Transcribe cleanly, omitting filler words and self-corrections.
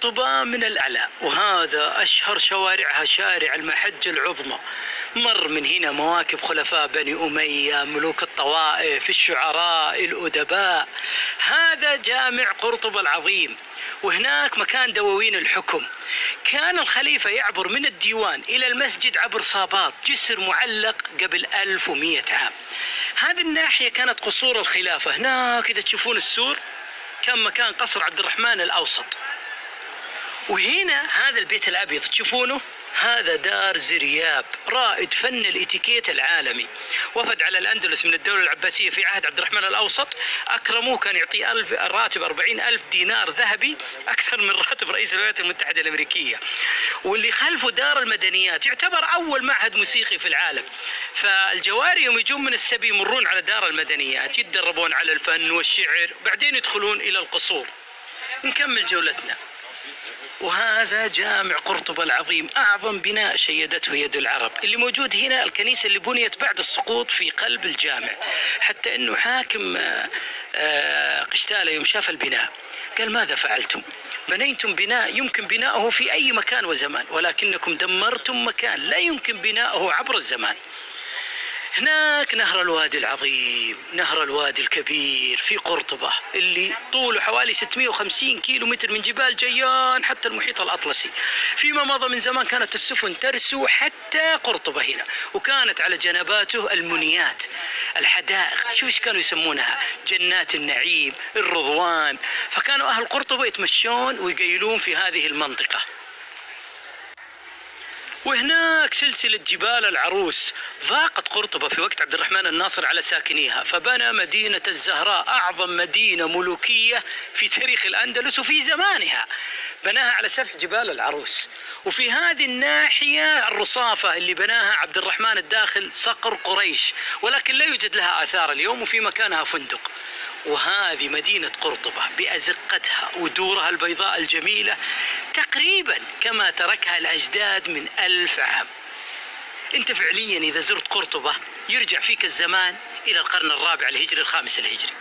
قرطبة من الأعلى، وهذا أشهر شوارعها شارع المحجة العظمى. مر من هنا مواكب خلفاء بني أمية، ملوك الطوائف، الشعراء، الأدباء. هذا جامع قرطبة العظيم، وهناك مكان دواوين الحكم. كان الخليفة يعبر من الديوان إلى المسجد عبر صابات، جسر معلق قبل 1100 عام. هذه الناحية كانت قصور الخلافة. هناك إذا تشوفون السور كان مكان قصر عبد الرحمن الأوسط. وهنا هذا البيت الأبيض تشوفونه، هذا دار زرياب، رائد فن الاتيكيت العالمي. وفد على الأندلس من الدولة العباسية في عهد عبد الرحمن الأوسط، أكرموه، كان يعطيه راتب 40,000 دينار ذهبي، أكثر من راتب رئيس الولايات المتحدة الأمريكية. واللي خلفه دار المدنيات، يعتبر أول معهد موسيقي في العالم. فالجواري يوم يجون من السبي يمرون على دار المدنيات، يتدربون على الفن والشعر، بعدين يدخلون إلى القصور. نكمل جولتنا. وهذا جامع قرطبة العظيم، أعظم بناء شيدته يد العرب. اللي موجود هنا الكنيسة اللي بنيت بعد السقوط في قلب الجامع، حتى أنه حاكم قشتالة يوم شاف البناء قال: ماذا فعلتم؟ بنيتم بناء يمكن بناؤه في أي مكان وزمان، ولكنكم دمرتم مكان لا يمكن بناؤه عبر الزمان. هناك نهر الوادي العظيم، نهر الوادي الكبير في قرطبة، اللي طوله حوالي 650 كيلو متر من جبال جيان حتى المحيط الأطلسي. فيما مضى من زمان كانت السفن ترسو حتى قرطبة هنا، وكانت على جنباته المنيات، الحدائق، شو ايش كانوا يسمونها؟ جنات النعيم، الرضوان. فكانوا أهل قرطبة يتمشون ويقيلون في هذه المنطقة. وهناك سلسلة جبال العروس. ضاقت قرطبة في وقت عبد الرحمن الناصر على ساكنيها، فبنى مدينة الزهراء، أعظم مدينة ملوكية في تاريخ الأندلس وفي زمانها، بناها على سفح جبال العروس. وفي هذه الناحية الرصافة اللي بناها عبد الرحمن الداخل صقر قريش، ولكن لا يوجد لها آثار اليوم، وفي مكانها فندق. وهذه مدينة قرطبة بأزقتها ودورها البيضاء الجميلة، تقريبا كما تركها الأجداد من 1000 عام. انت فعليا إذا زرت قرطبة يرجع فيك الزمان إلى القرن الرابع الهجري، الخامس الهجري.